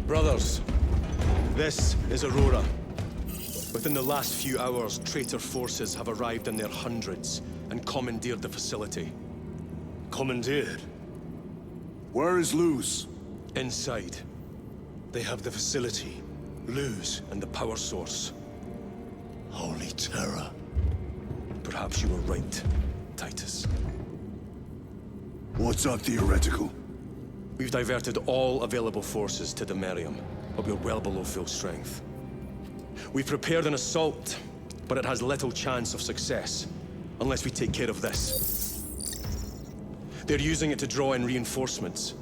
Brothers, this is Aurora. Within the last few hours, traitor forces have arrived in their hundreds and commandeered the facility. Commandeered? Where is Luz? Inside. They have the facility, Luz, and the power source. Holy terror. Perhaps you were right, Titus. What's our theoretical? We've diverted all available forces to Demerium, but we're well below full strength. We've prepared an assault, but it has little chance of success, unless we take care of this. They're using it to draw in reinforcements.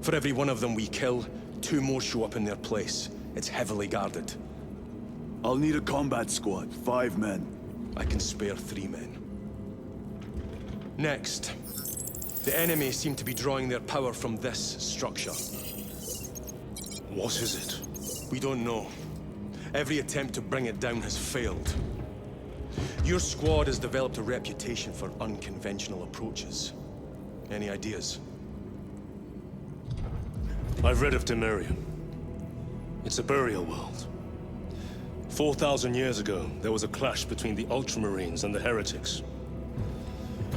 For every one of them we kill, 2 more show up in their place. It's heavily guarded. I'll need a combat squad, 5 men. I can spare 3 men. Next, the enemy seem to be drawing their power from this structure. What is it? We don't know. Every attempt to bring it down has failed. Your squad has developed a reputation for unconventional approaches. Any ideas? I've read of Demerium. It's a burial world. 4,000 years ago, there was a clash between the Ultramarines and the Heretics.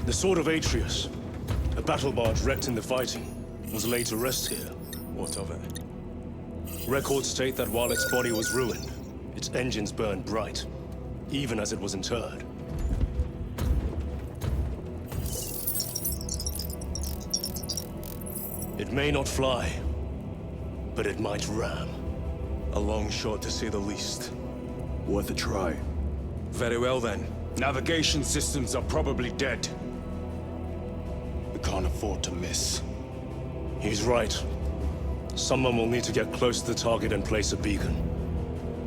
The Sword of Atreus, a battle barge wrecked in the fighting, was laid to rest here. What of it? Records state that while its body was ruined, its engines burned bright, even as it was interred. It may not fly, but it might ram. A long shot, to say the least. Worth a try. Very well, then. Navigation systems are probably dead. We can't afford to miss. He's right. Someone will need to get close to the target and place a beacon.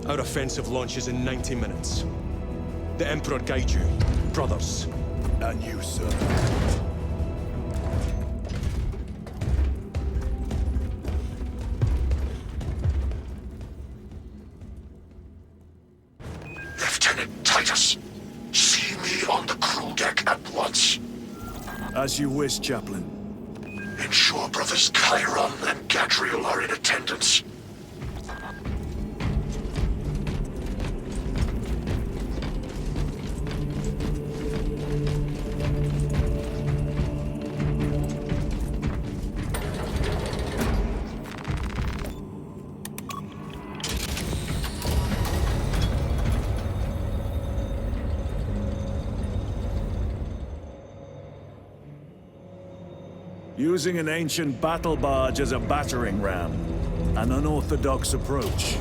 Our offensive launches in 90 minutes. The Emperor guide you, brothers. And you, sir. Lieutenant Titus, see me on the crew deck at once. As you wish, Chaplain. Ensure brothers Chiron and Gadriel are in attendance. Using an ancient battle barge as a battering ram. An unorthodox approach.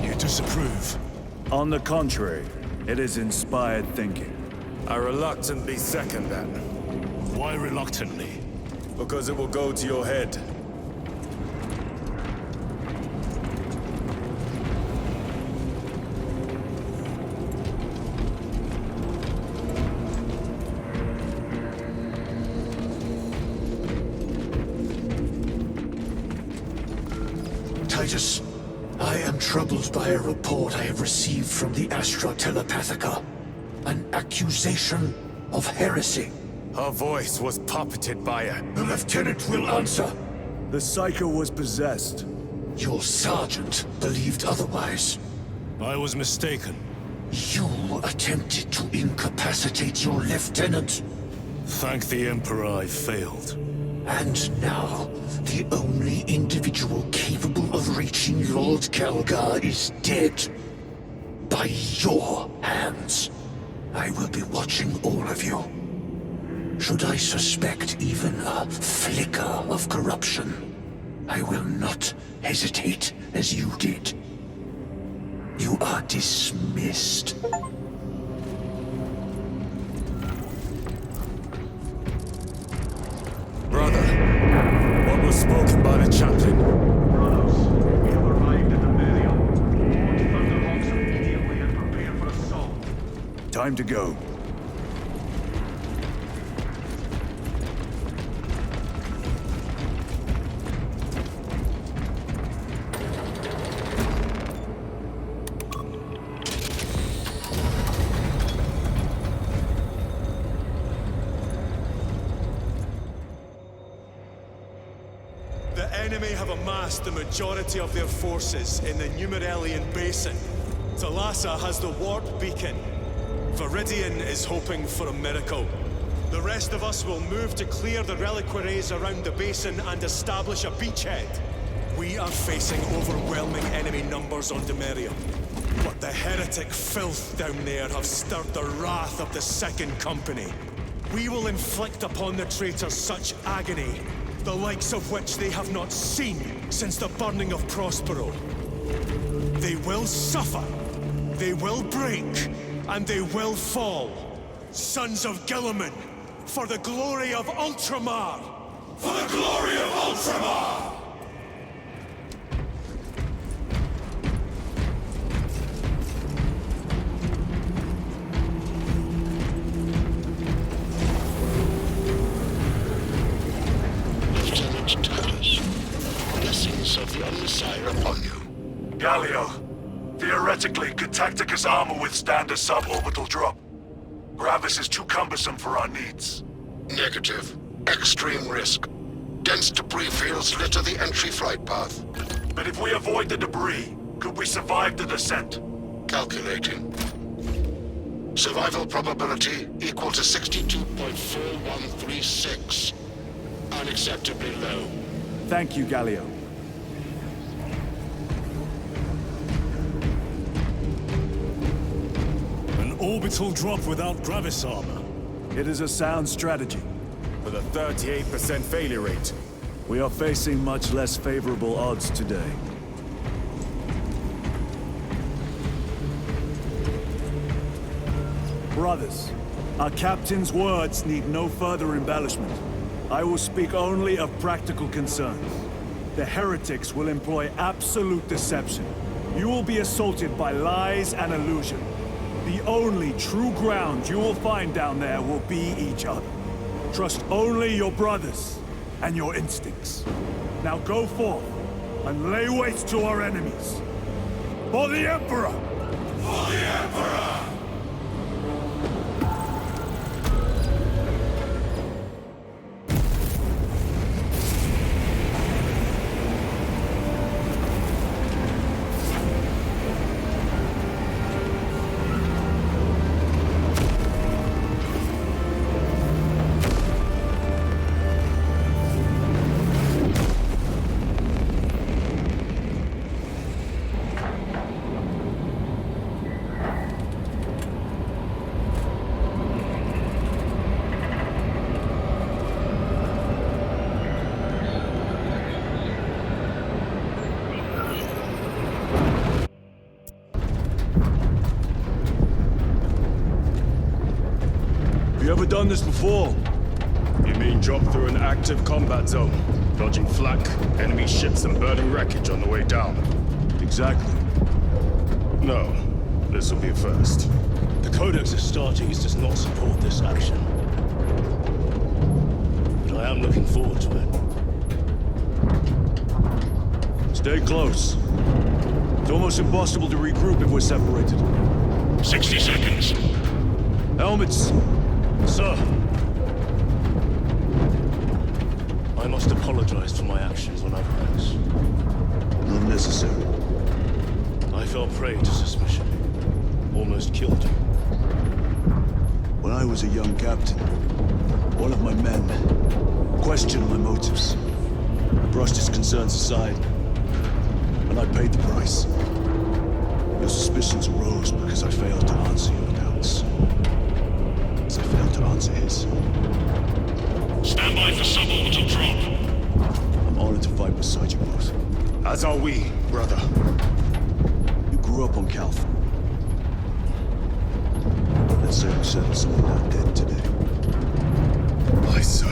You disapprove? On the contrary, it is inspired thinking. I reluctantly second that. Why reluctantly? Because it will go to your head. Titus, I am troubled by a report I have received from the Astra Telepathica. An accusation of heresy. Her voice was puppeted by a... The lieutenant will answer. The Psycho was possessed. Your sergeant believed otherwise. I was mistaken. You attempted to incapacitate your lieutenant. Thank the Emperor I failed. And now, the only individual capable of reaching Lord Calgar is dead. By your hands. I will be watching all of you. Should I suspect even a flicker of corruption, I will not hesitate as you did. You are dismissed. Brother, what was spoken by the chaplain? Brothers, we have arrived at the Demerium. Thunderhawks immediately and prepare for assault. Time to go. The enemy have amassed the majority of their forces in the Numerelian Basin. Thalassa has the warp beacon. Viridian is hoping for a miracle. The rest of us will move to clear the reliquaries around the basin and establish a beachhead. We are facing overwhelming enemy numbers on Demerium. But the heretic filth down there have stirred the wrath of the Second Company. We will inflict upon the traitors such agony, the likes of which they have not seen since the burning of Prospero. They will suffer, they will break, and they will fall. Sons of Guilliman, for the glory of Ultramar! For the glory of Ultramar! Lieutenant Titus, blessings of the Omnissiah upon you. Galio, theoretically, could Tacticus armor withstand a suborbital drop? Gravis is too cumbersome for our needs. Negative. Extreme risk. Dense debris fields litter the entry flight path. But if we avoid the debris, could we survive the descent? Calculating. Survival probability equal to 62.4136. Unacceptably low. Thank you, Galio. An orbital drop without Gravis armor. It is a sound strategy. With a 38% failure rate. We are facing much less favorable odds today. Brothers, our captain's words need no further embellishment. I will speak only of practical concerns. The heretics will employ absolute deception. You will be assaulted by lies and illusion. The only true ground you will find down there will be each other. Trust only your brothers and your instincts. Now go forth and lay waste to our enemies. For the Emperor! For the Emperor! You ever done this before? You mean drop through an active combat zone, dodging flak, enemy ships and burning wreckage on the way down? Exactly. No. This will be a first. The Codex Astartes does not support this action. But I am looking forward to it. Stay close. It's almost impossible to regroup if we're separated. 60 seconds. Helmets! Sir! I must apologize for my actions on Avarax. Not necessary. I fell prey to suspicion. Almost killed you. When I was a young captain, one of my men questioned my motives. I brushed his concerns aside, and I paid the price. Your suspicions arose because I failed to answer your doubts. As I failed to answer his. Stand by for suborbital drop. I'm honored to fight beside you both. As are we, brother. You grew up on Calth. Let's say we settle someone down dead today. Aye, sir.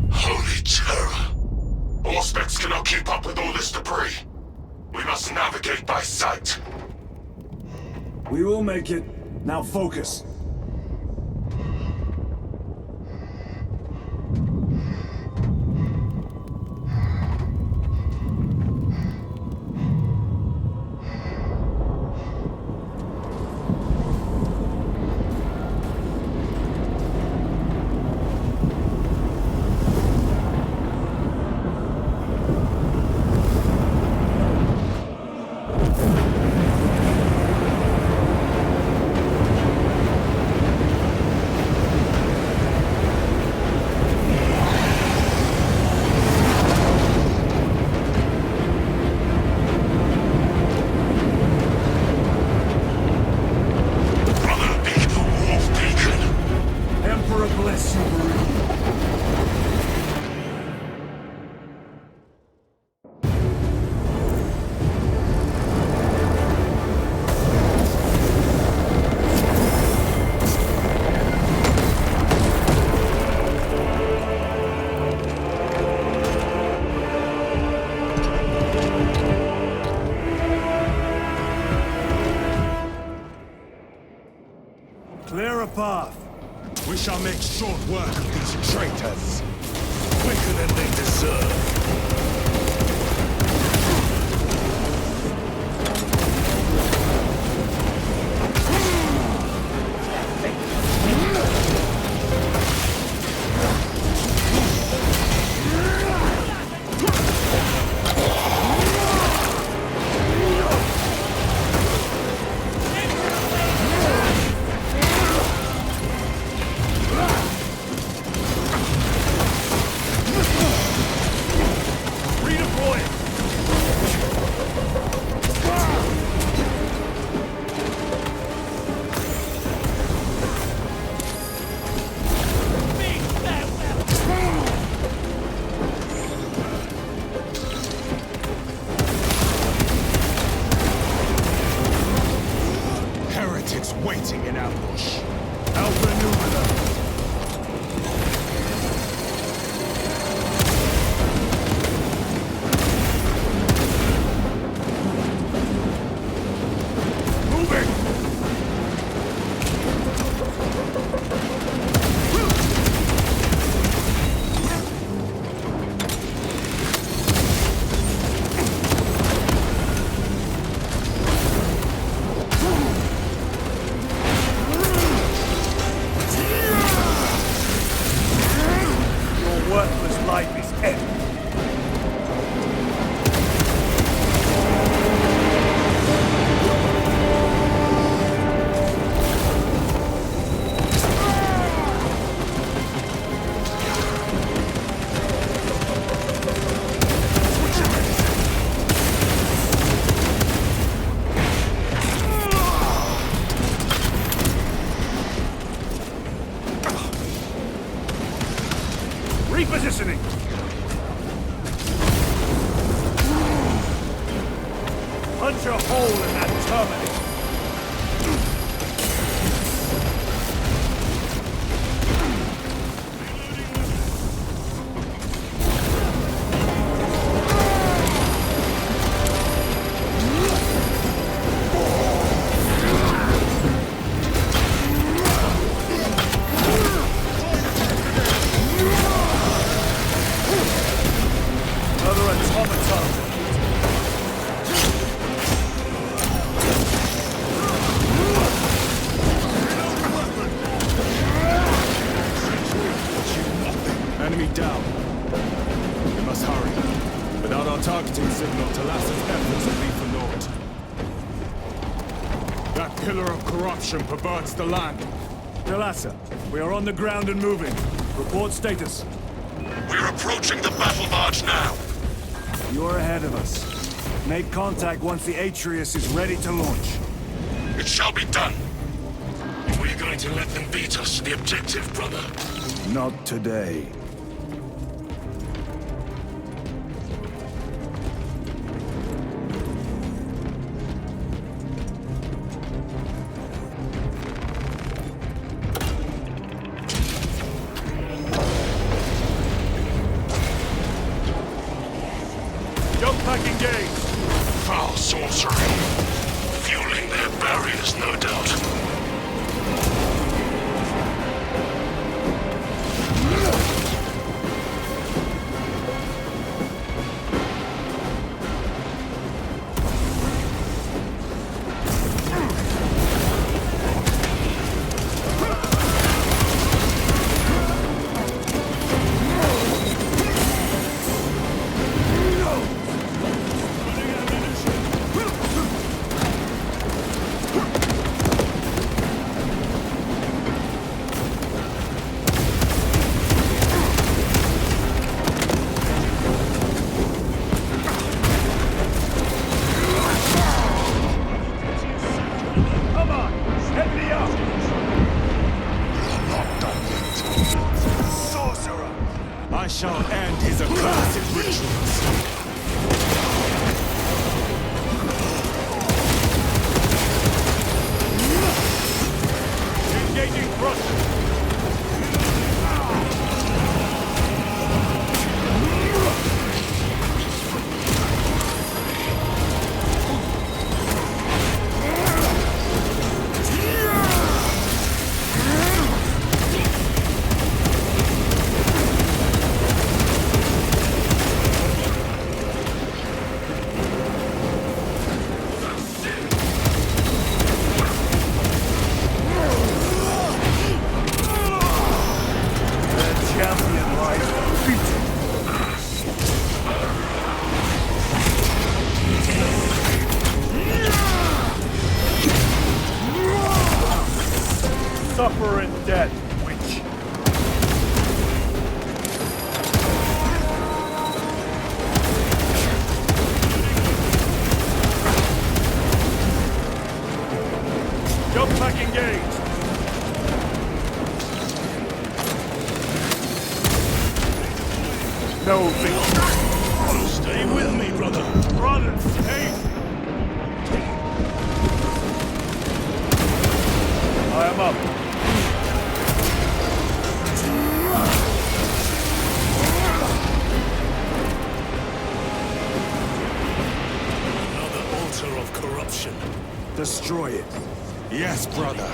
Holy terror. Auspex cannot keep up with all this debris. We must navigate by sight. We will make it. Now focus. Clear a path. We shall make short work of these traitors. Quicker than they deserve. Waiting in ambush. Outmaneuver them. Repositioning! Punch a hole in that terminal! Enemy down. We must hurry. Without our targeting signal, Talassa's efforts will be for naught. That pillar of corruption perverts the land. Talassa, we are on the ground and moving. Report status. We're approaching the battle barge now. You're ahead of us. Make contact once the Atreus is ready to launch. It shall be done. We're going to let them beat us to the objective, brother. Not today. Jump pack engaged! Foul sorcery. Fueling their barriers, no doubt. pack engaged! No victory. Stay with me, brother. Brothers, hey! I am up. Another altar of corruption. Destroy it. Yes, brother.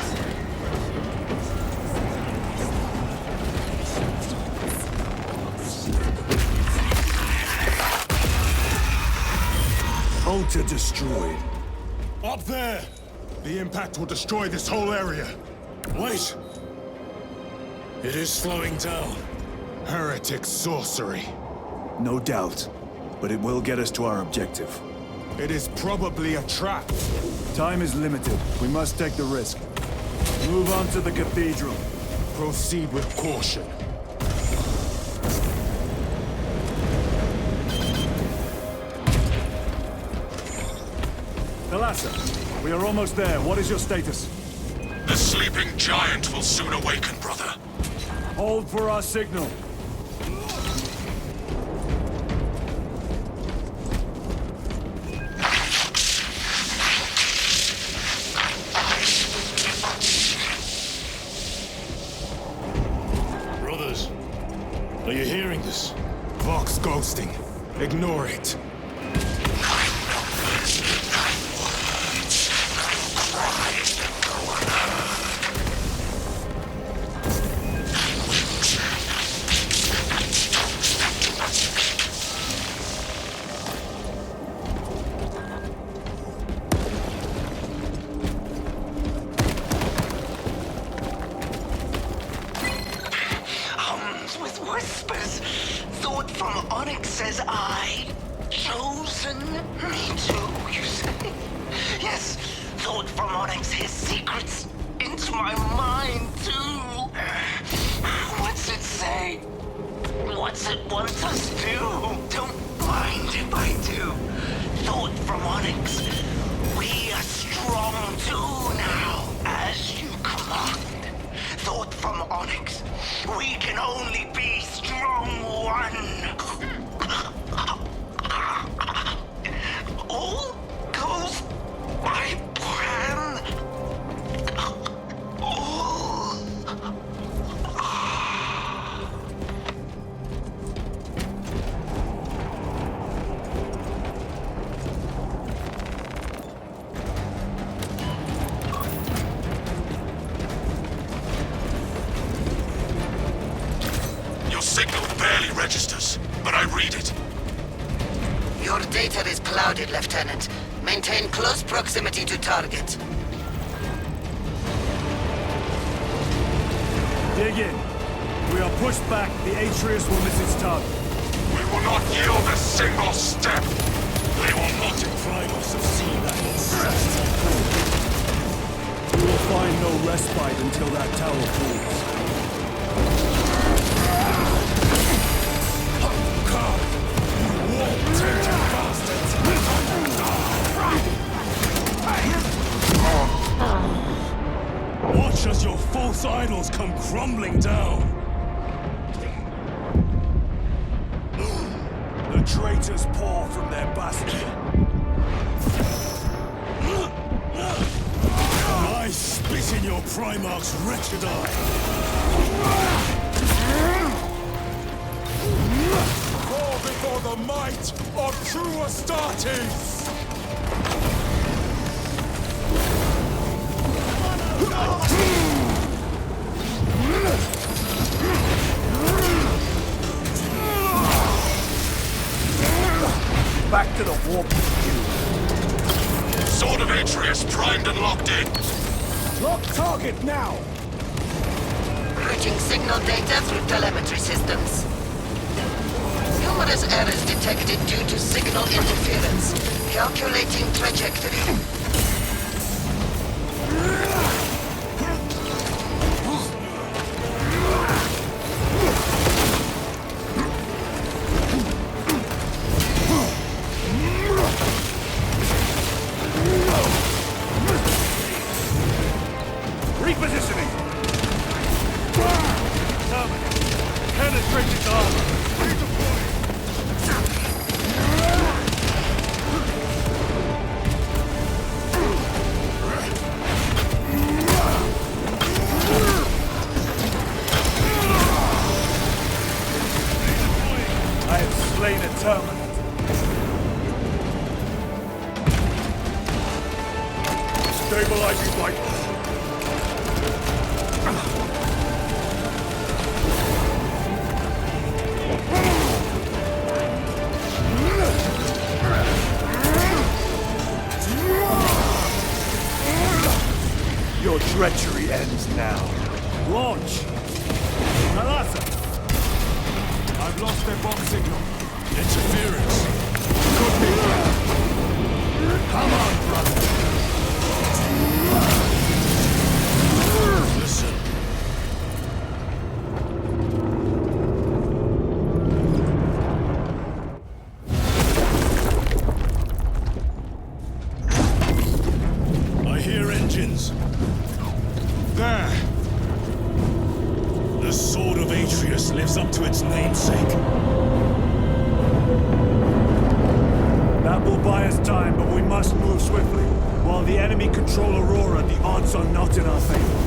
Altar destroyed. Up there! The impact will destroy this whole area. Wait! It is slowing down. Heretic sorcery. No doubt. But it will get us to our objective. It is probably a trap. Time is limited. We must take the risk. Move on to the cathedral. Proceed with caution. Thalassa, we are almost there. What is your status? The sleeping giant will soon awaken, brother. Hold for our signal. Brothers, are you hearing this? Vox ghosting. Ignore it. With whispers, thought from Onyx says I, chosen me too, you say? Yes, thought from Onyx his secrets into my mind too. What's it say? What's it want us to do? Don't mind if I do. Thought from Onyx, we are strong too now, as you command. Thought from Onyx, we can only be strong one. All goes by plan. All. Signal barely registers, but I read it. Your data is clouded, Lieutenant. Maintain close proximity to target. Dig in. We are pushed back. The Atreus will miss its target. We will not yield a single step. They will not Deprive us of sea levels. We will find no respite until that tower falls. Watch as your false idols come crumbling down. The traitors pour from their bastion. I spit in your Primarch's wretched eye. Fall before the might of true Astartes! Back to the warp. Sword of Atreus primed and locked in. Lock target now! Routing signal data through telemetry systems. Numerous errors detected due to signal interference. Calculating trajectory. Repositioning! Terminate! Penetrating armor! Redeploying! I have slain a terminate. Stabilizing light. Your treachery ends now. Launch! Nalasa! I've lost their bomb signal. Interference. Could be. Come on, brother. Listen. I hear engines. There! The Sword of Atreus lives up to its namesake. That will buy us time, but we must move swiftly. While the enemy control Aurora, the odds are not in our favor.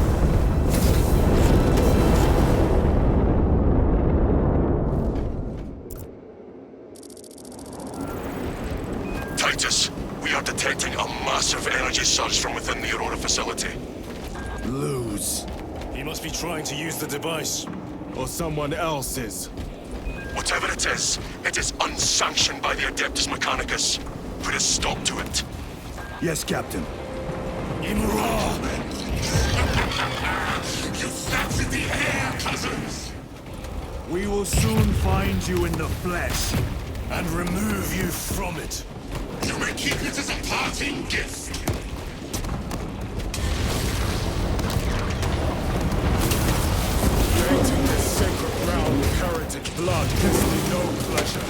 Titus, we are detecting a massive energy surge from within the Aurora facility. Lose. He must be trying to use the device. Or someone else is. Whatever it is unsanctioned by the Adeptus Mechanicus. Put a stop to it. Yes, Captain. Imra! You snapped in the air, cousins! We will soon find you in the flesh. And remove you from it. You may keep it as a parting gift. Creating this sacred ground with heretic blood gives me no pleasure.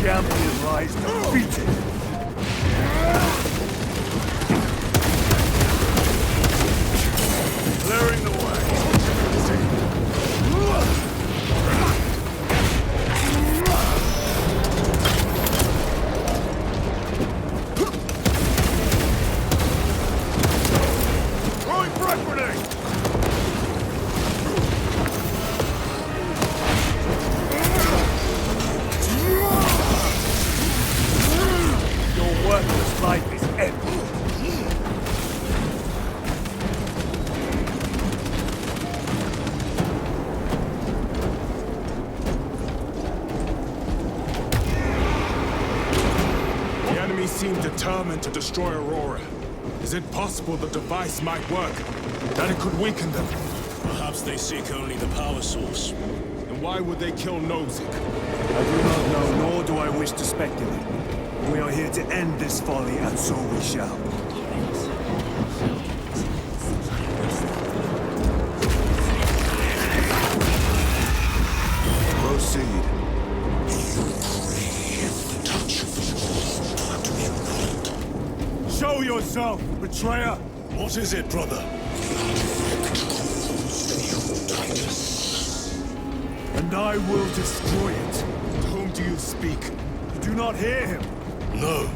Champion lies defeated. Clearing the way. Throwing frag grenade. Worthless life is empty. The enemy seem determined to destroy Aurora. Is it possible the device might work? That it could weaken them? Perhaps they seek only the power source. And why would they kill Nozick? I do not know, nor do I wish to speculate. We are here to end this folly, and so we shall. Proceed. Show yourself, betrayer! What is it, brother? And I will destroy it. To whom do you speak? You do not hear him. No.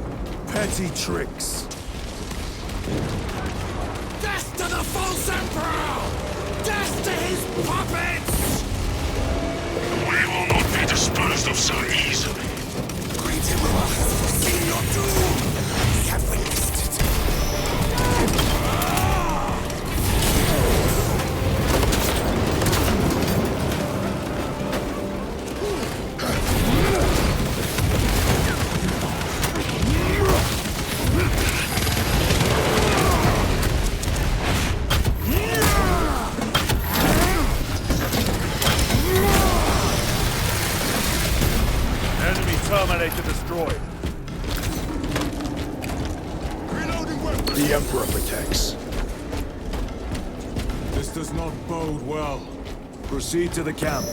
Petty tricks. Death to the false emperor! Death to his puppets! We will not be disposed of so easily. Great Emperor has foreseen your doom! We have witnessed it. Terminator destroyed. Reloading weapon! The Emperor protects. This does not bode well. Proceed to the camp.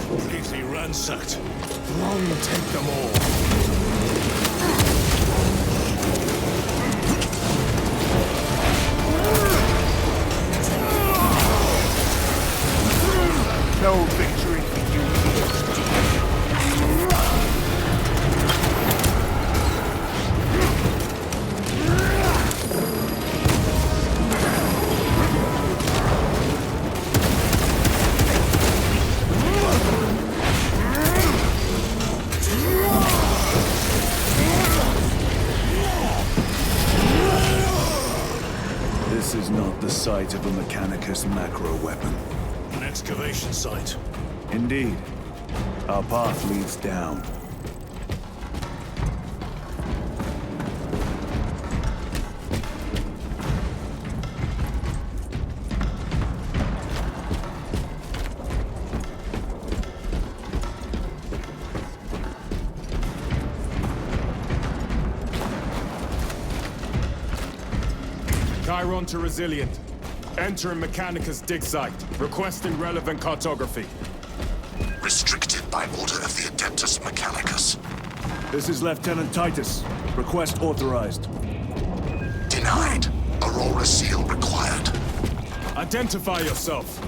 Completely ransacked. Long take them all. No victory for you. This is not the site of a Mechanicus macro weapon. An excavation site. Indeed. Our path leads down. Chiron to Resilient. Entering Mechanicus dig site. Requesting relevant cartography. Restricted by order of the Adeptus Mechanicus. This is Lieutenant Titus. Request authorized. Denied. Aurora seal required. Identify yourself.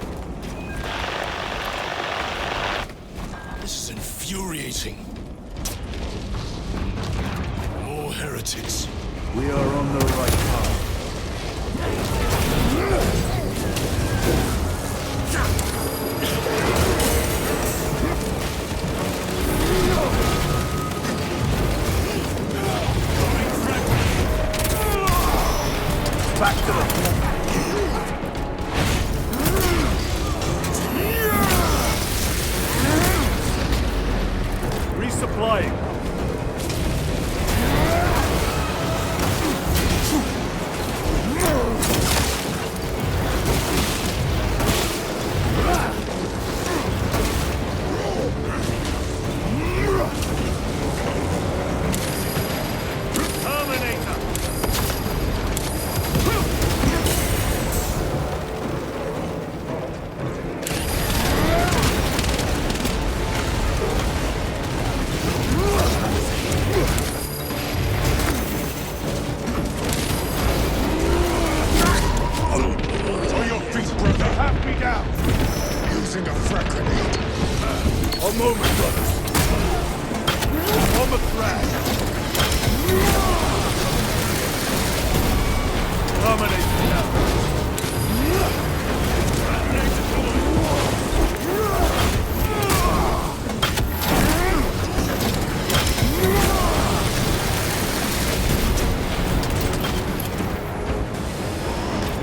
This is infuriating. More heretics. We are on the right path. Back to the point. Resupplying.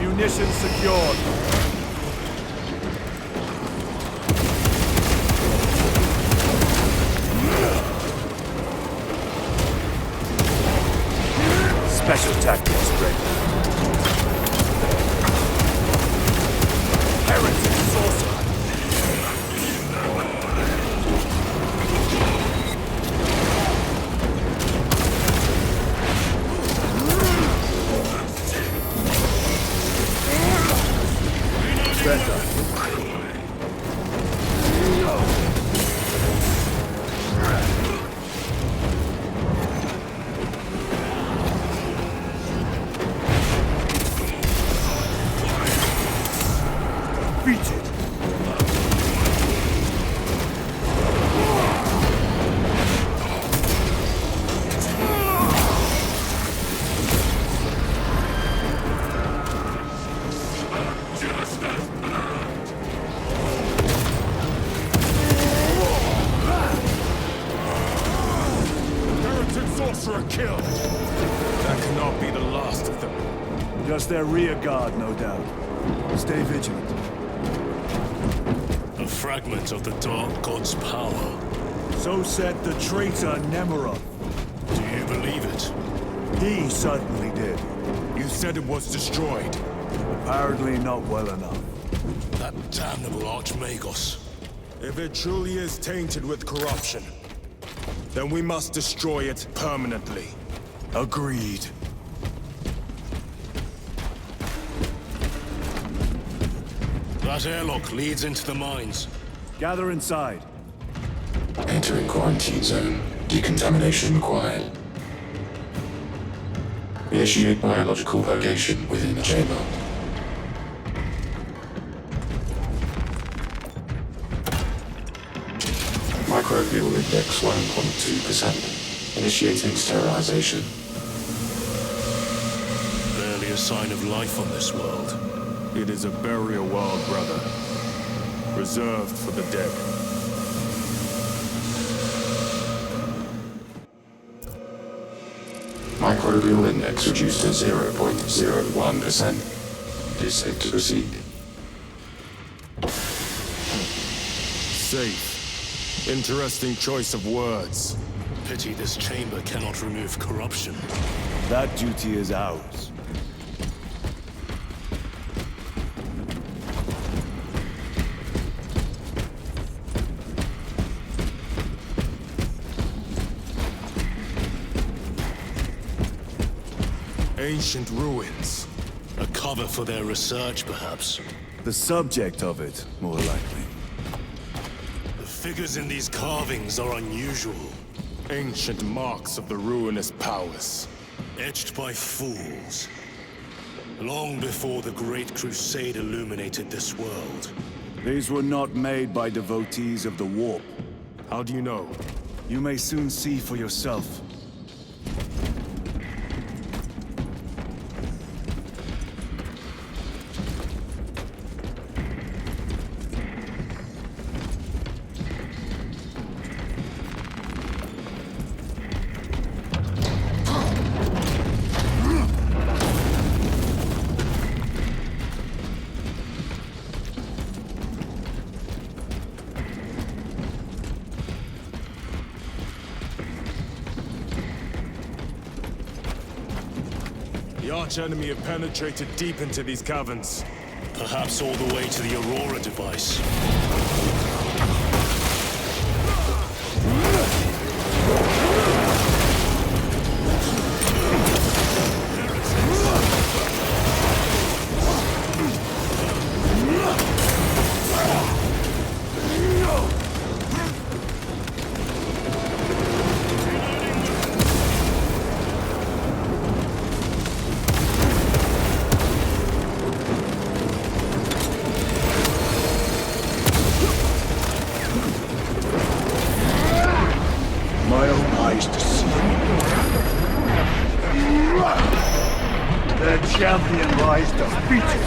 Munitions secured. Special tactics ready. Heretic sorcerer. Better. Defeated. Sorcerer killed! That cannot be the last of them. Just their rear guard, no doubt. Stay vigilant. A fragment of the Dark God's power. So said the traitor Nemerov. Do you believe it? He certainly did. You said it was destroyed. Apparently not well enough. That damnable Archmagos. If it truly is tainted with corruption, then we must destroy it permanently. Agreed. That airlock leads into the mines. Gather inside. Entering quarantine zone. Decontamination required. Initiate biological purgation within the chamber. Microbial index 1.2%. Initiating sterilization. Barely a sign of life on this world. It is a burial world, brother. Reserved for the dead. Microbial index reduced to 0.01%. It is safe to proceed. Safe. Interesting choice of words. Pity this chamber cannot remove corruption. That duty is ours. Ancient ruins. A cover for their research, perhaps. The subject of it, more likely. The figures in these carvings are unusual. Ancient marks of the ruinous powers. Etched by fools. Long before the Great Crusade illuminated this world. These were not made by devotees of the warp. How do you know? You may soon see for yourself. The arch-enemy have penetrated deep into these caverns. Perhaps all the way to the Aurora device. My own eyes to see. The champion lies defeated.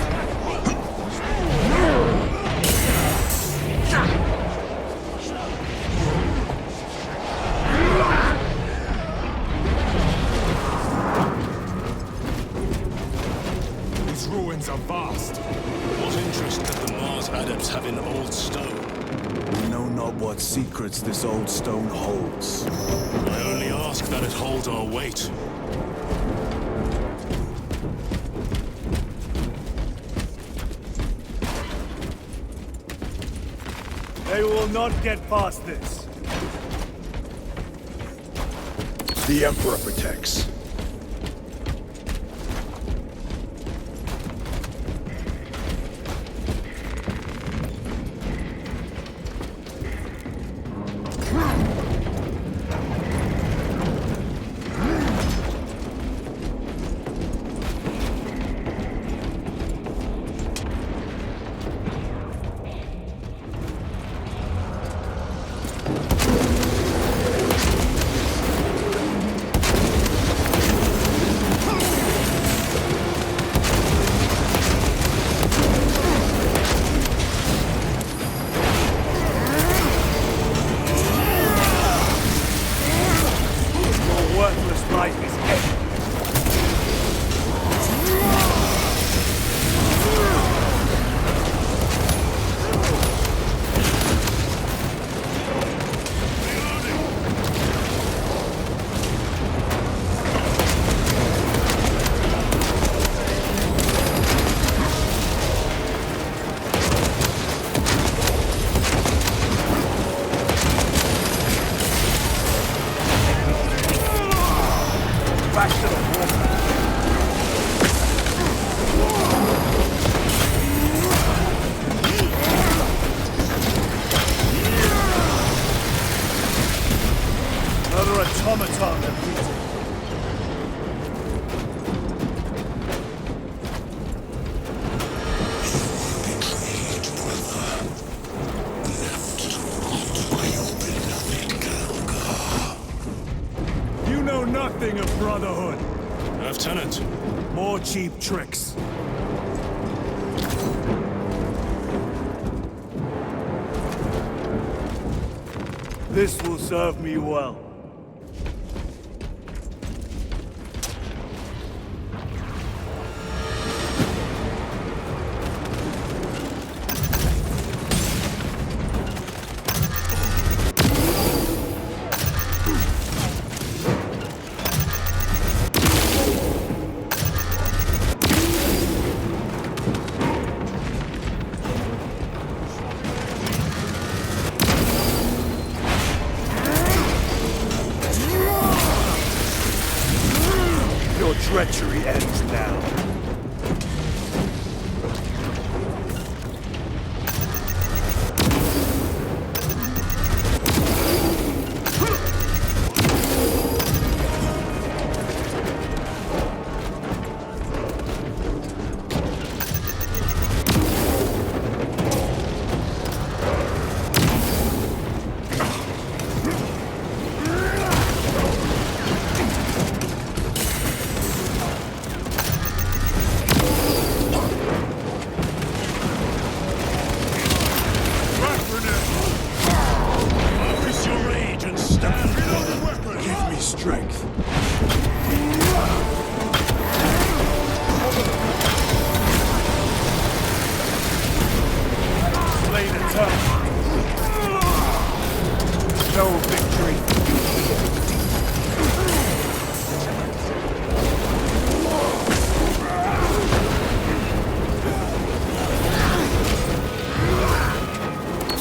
These ruins are vast. What interest did the Mars adepts have in old stone? We know not what secrets this old stone holds. I only ask that it hold our weight. They will not get past this. The Emperor protects. automaton defeated. You know nothing of brotherhood. Lieutenant. More cheap tricks. This will serve me well. Your treachery ends now. Strength. Blade attack. No victory.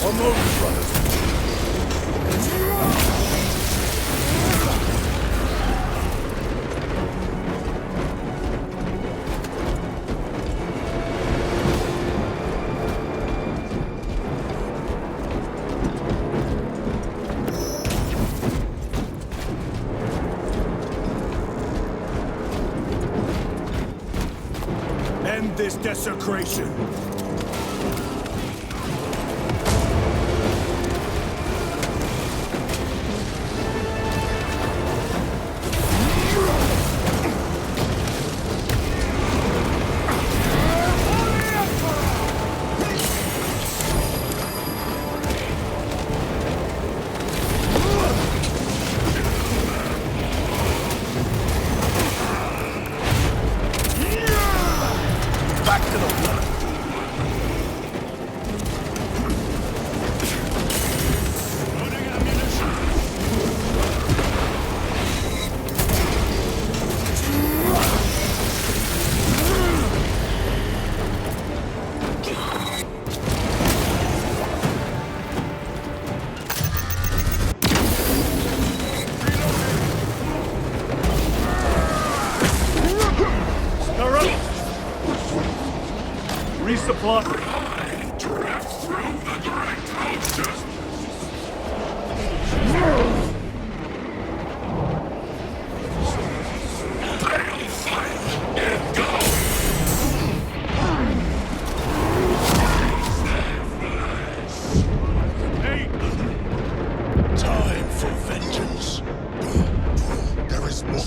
Almost, brothers. End this desecration. Back to the blood. Stir up. Resupply. Drift through the direct hostess. Time for vengeance. There is more.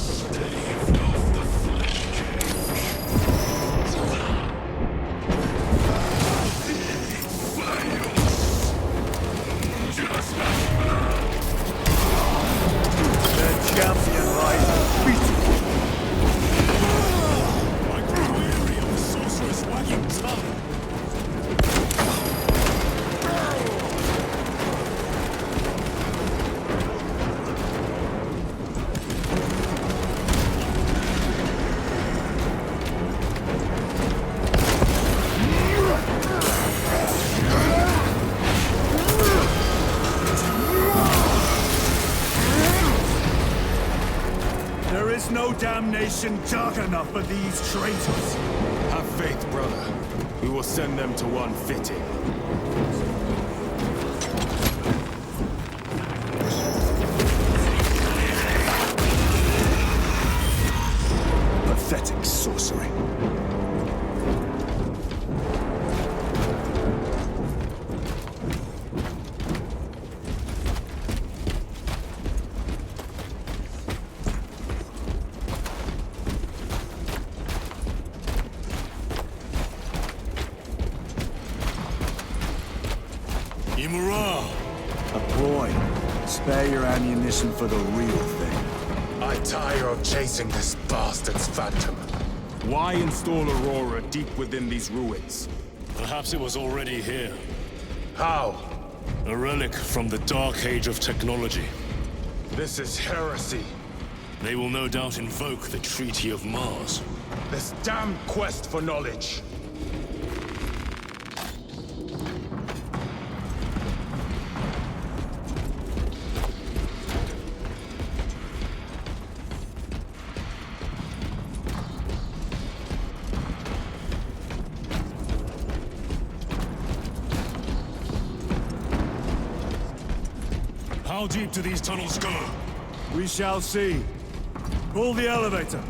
The champion lies unbeaten. I grew weary of the sorcerer's wagging tongue. There is no damnation dark enough for these traitors. Have faith, brother. We will send them to one fitting. Imura! A ploy. Spare your ammunition for the real thing. I tire of chasing this bastard's phantom. Why install Aurora deep within these ruins? Perhaps it was already here. How? A relic from the Dark Age of technology. This is heresy. They will no doubt invoke the Treaty of Mars. This damn quest for knowledge. How deep do these tunnels go? We shall see. Pull the elevator.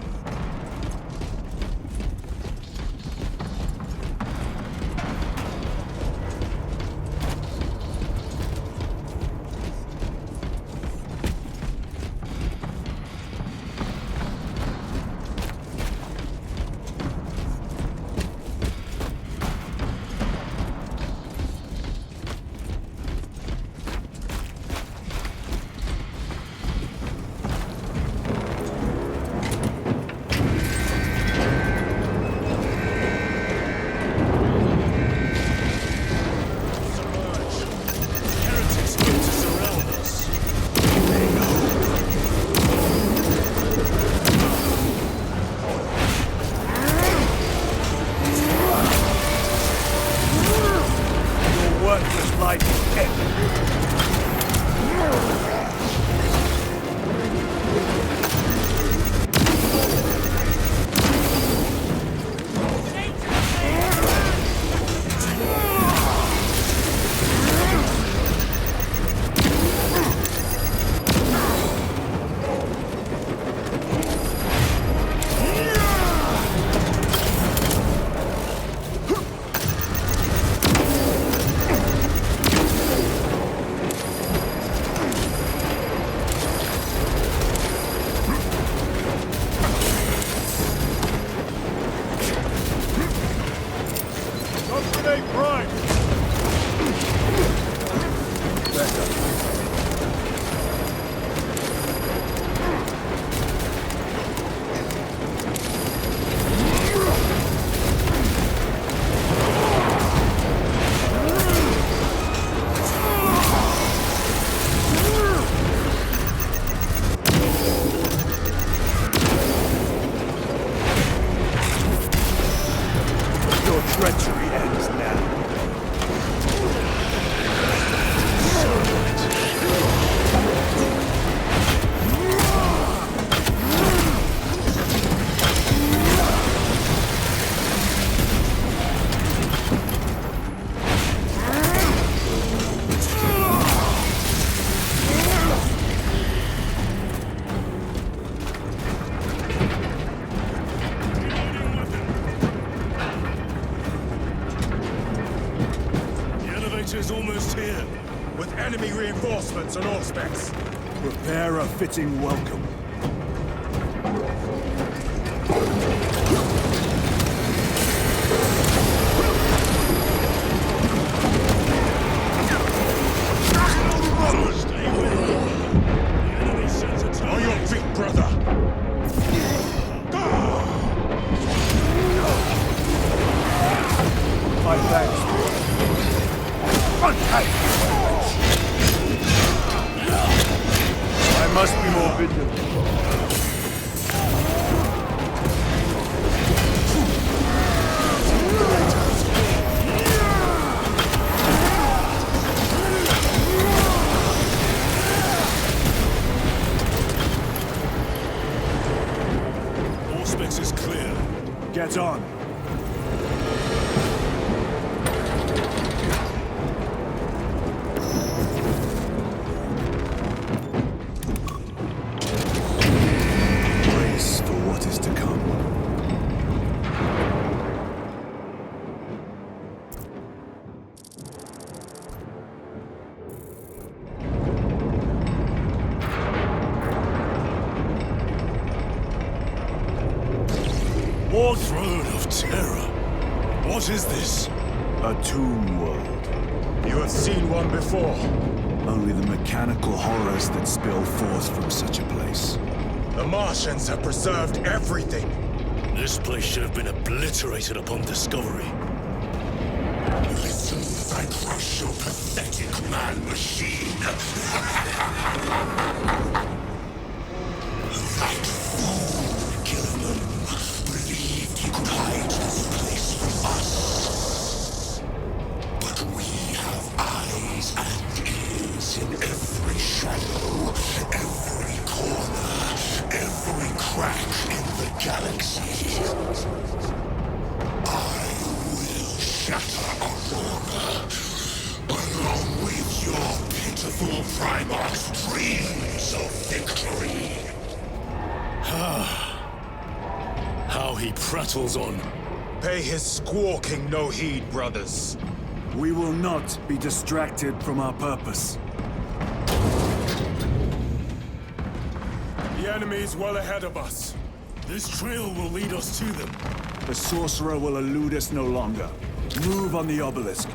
Reinforcements on all specs. Prepare a fitting welcome. On your feet, brother! My thanks. I must be more vigilant. All specs is clear. Get on. Throne of Terror. What is this? A tomb world. You have seen one before. Only the mechanical horrors that spill forth from such a place. The Martians have preserved everything. This place should have been obliterated upon discovery. Listen as I crush your pathetic man-machine. That fool, Gilliman, believed he could hide this place from us. But we have eyes and ears in every shadow, every corner, every crack in the galaxy. Shatter Aurora, along with your pitiful Primarch's dreams of victory. How he prattles on. Pay his squawking no heed, brothers. We will not be distracted from our purpose. The enemy is well ahead of us. This trail will lead us to them. The sorcerer will elude us no longer. Move on the obelisk.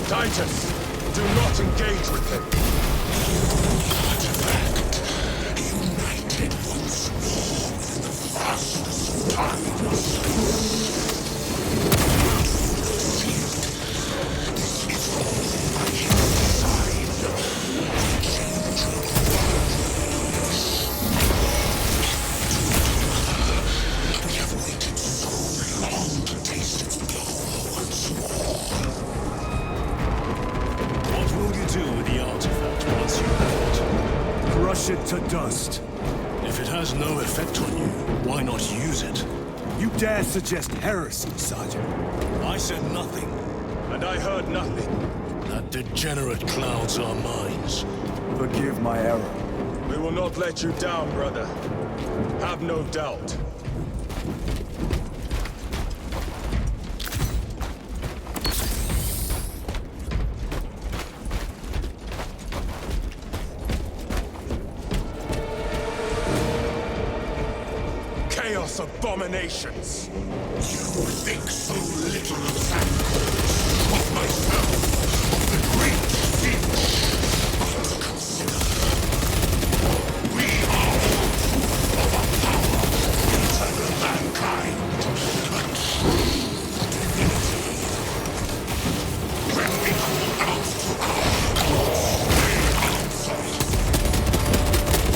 Titus, do not engage with him. Artifact, united once more within the fastest of times. This is all by his design. Change of worlds. We have waited so long to taste its power once more. What will you do with the artifact once you have it? Crush it to dust. If it has no effect on you, why not use it? You dare suggest heresy, Sergeant? I said nothing. And I heard nothing. That degenerate clouds our minds. Forgive my error. We will not let you down, brother. Have no doubt. Chaos abominations! You think so little of Thankos, of myself, of the great Finch. But consider, we are all proof of a power greater than mankind, a true divinity. When we call out to our gods, they answer.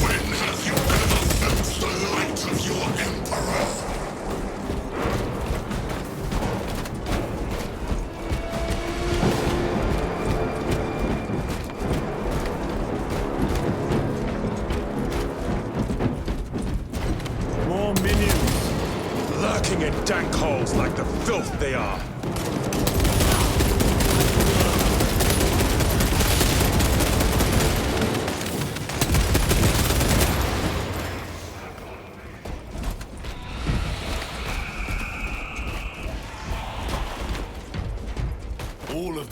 When have you ever felt the light of your Emperor? More minions. Lurking in dank holes like the filth they are.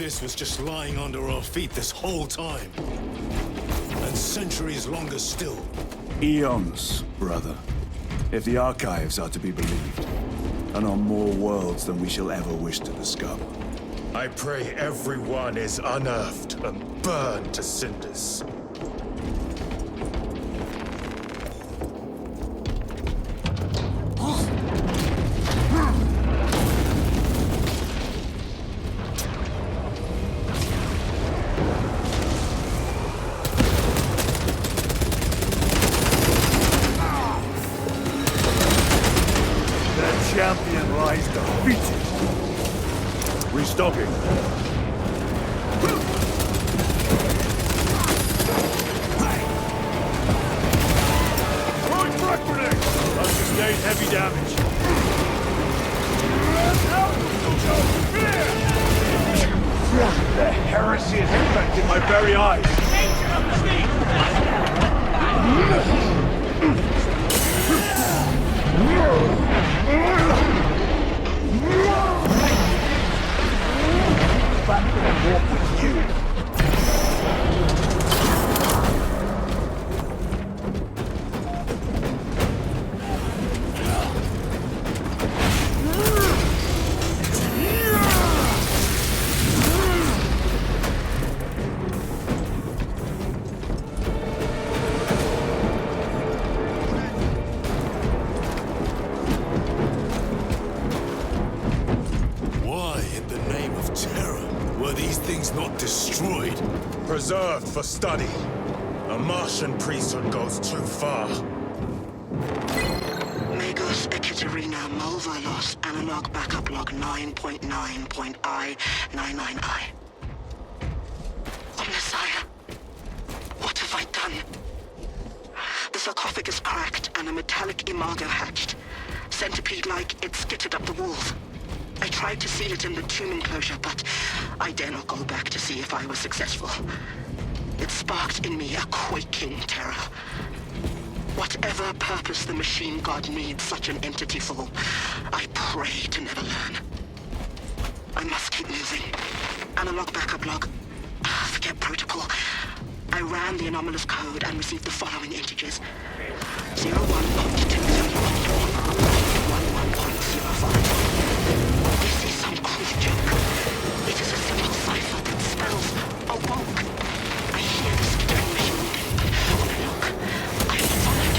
This was just lying under our feet this whole time. And centuries longer still. Eons, brother. If the archives are to be believed. And on more worlds than we shall ever wish to discover. I pray everyone is unearthed and burned to cinders. Champion lies defeated. Restocking. Throwing frag grenade! I've sustained heavy damage. The heresy is infected my very eyes. Back and walk with you. Preserved for study. A Martian priesthood goes too far. Magos Ekaterina Mulvalos analog backup log 9.9.I99I. Oh, Messiah. What have I done? The sarcophagus cracked and a metallic imago hatched. Centipede-like, it skittered up the walls. I tried to seal it in the tomb enclosure, but I dare not go back to see if I was successful. It sparked in me a quaking terror. Whatever purpose the machine god needs such an entity for, I pray to never learn. I must keep moving. Analog backup log. Forget protocol. I ran the anomalous code and received the following integers. 01.201.11.05. This is some cruel joke. It is a simple cipher that spells awoke. I hear the skittering machine moving, but when I look, I am followed.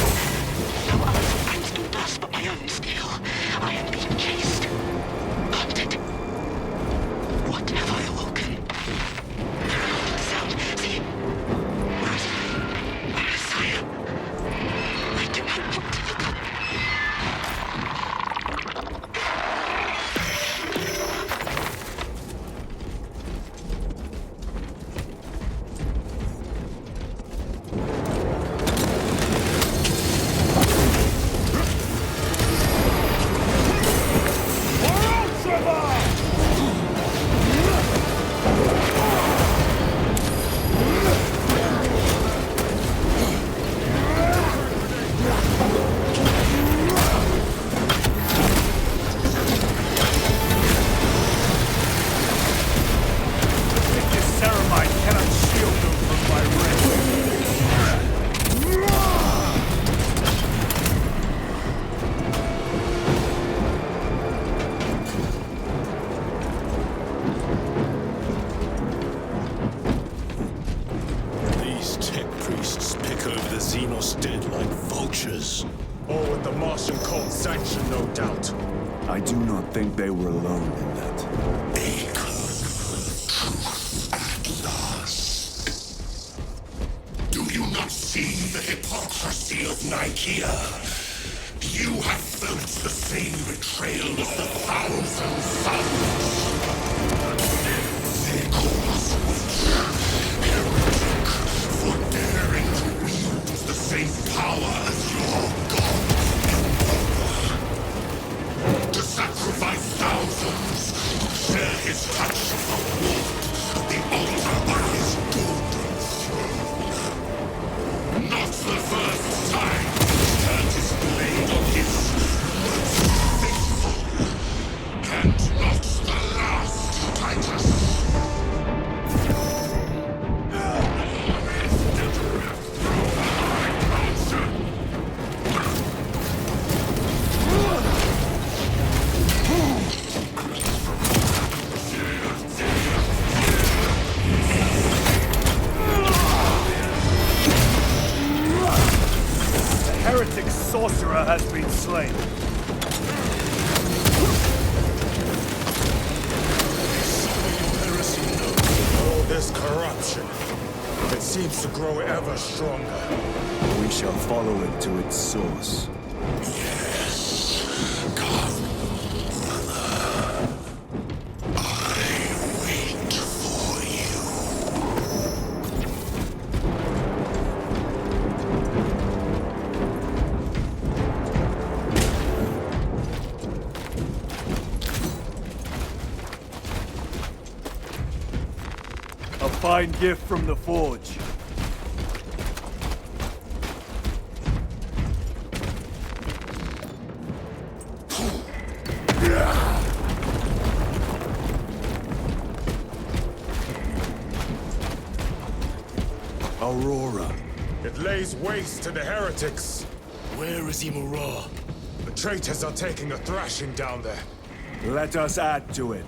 No other footprints do thus but my own skill. I am being chased. Hunted. What have I awoken? Sound. See? Where is it? Where is Sire? I do not want to look. I do not think they were alone in that. They come for truth at last. Do you not see the hypocrisy of Nicaea? You have felt the same betrayal as the thousand suns. They call us witch, heretic, for daring to wield the same power as your god. To sacrifice thousands, to share his touch of the warmth of the altar by his golden throne. Not the first time he turned his blade on his most faithful, and not the last. heretic sorcerer has been slain. All this corruption, it seems to grow ever stronger. We shall follow it to its source. A fine gift from the Forge. Aurora. It lays waste to the heretics. Where is Imura? The traitors are taking a thrashing down there. Let us add to it.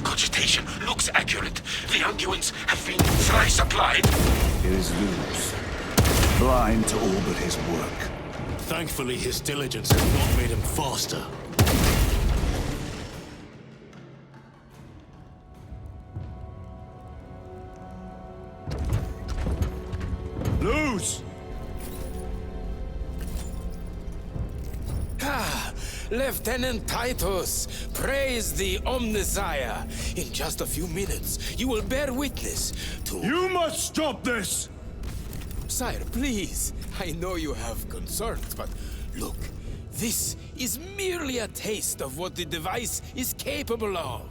Cogitation looks accurate. The unguents have been thrice applied. It is loose. Blind to all but his work. Thankfully, his diligence has not made him faster. Loose! Lieutenant Titus, praise the Omnissiah. In just a few minutes, you will bear witness to... You must stop this! Sire, please. I know you have concerns, but look, this is merely a taste of what the device is capable of.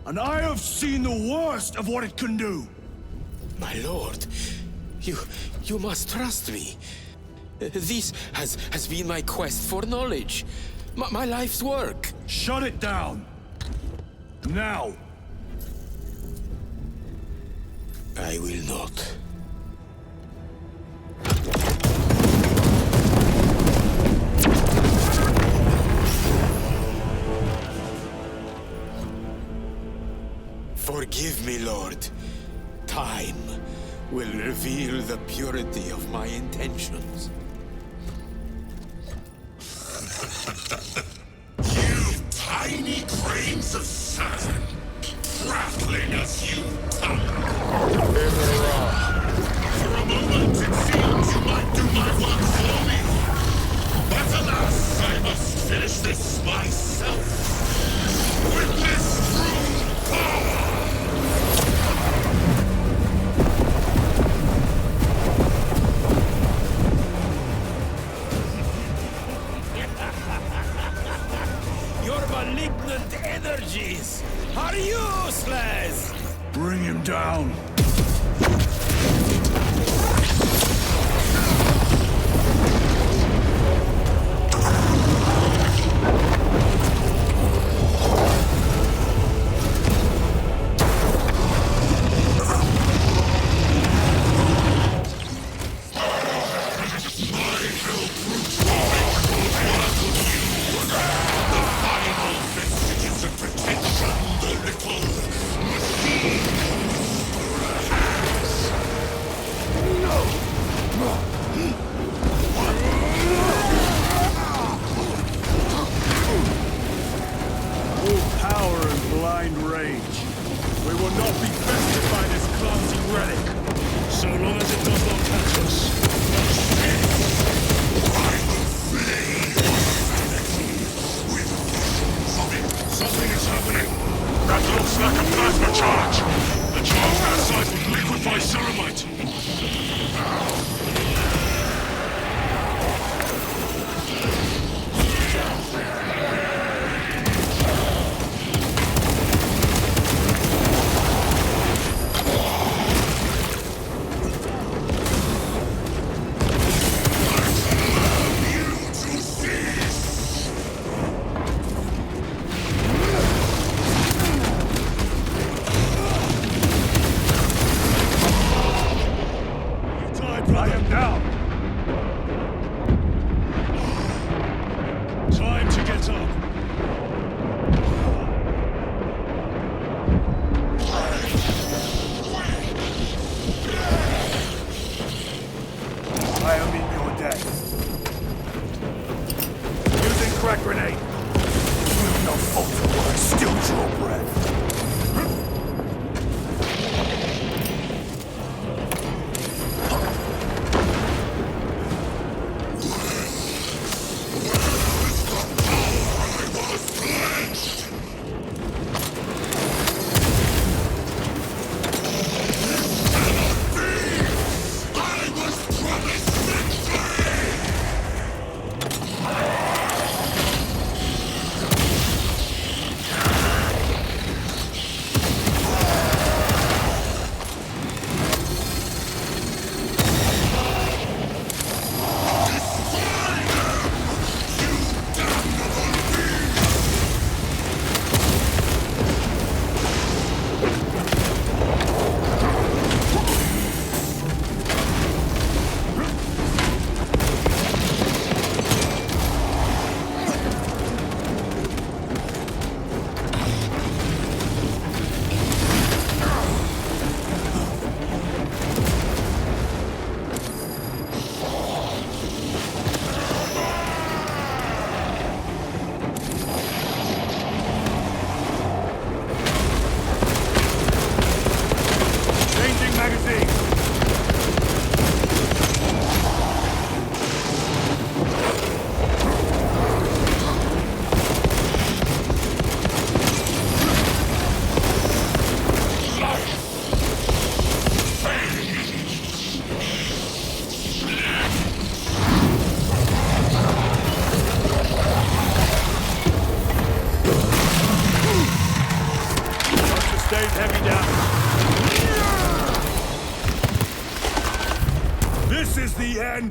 And I have seen the worst of what it can do! My lord, you must trust me. This has been my quest for knowledge. My life's work. Shut it down! Now! I will not. Forgive me, Lord. Time will reveal the purity of my intentions. You tiny grains of sand, prattling as you come. For a moment, it seems you might do my work for me. But alas, I must finish this myself. With this true power! Your malignant energies are useless! Bring him down! Vestiges of protection, the little machine.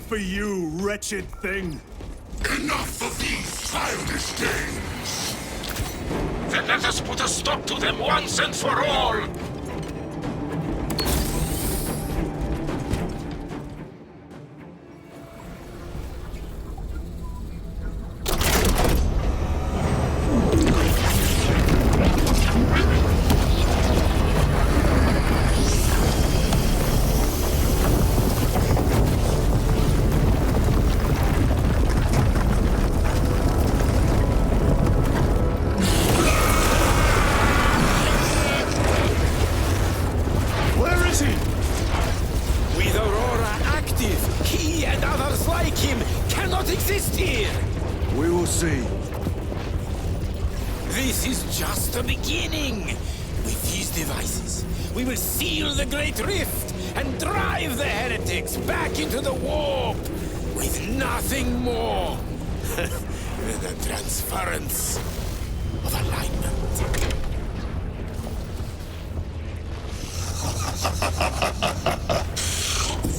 for you, wretched thing! Enough of these childish games! Then let us put a stop to them once and for all! This is just the beginning. With these devices, we will seal the Great Rift and drive the heretics back into the warp with nothing more than the transference of alignment.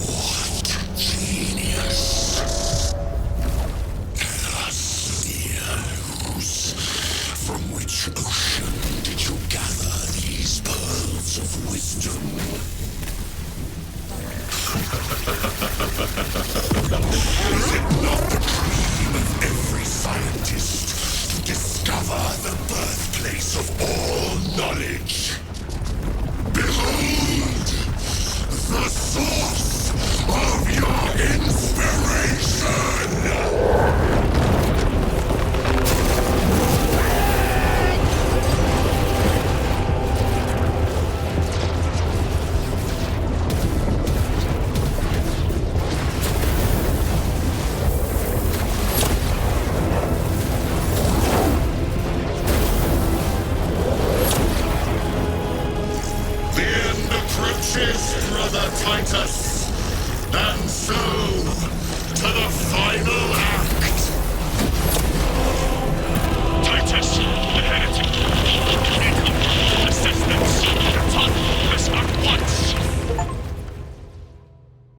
What genius! From which ocean did you gather these pearls of wisdom? Is it not the dream of every scientist to discover the birthplace of all knowledge? Behold, the source of your inspiration! Brother Titus, and so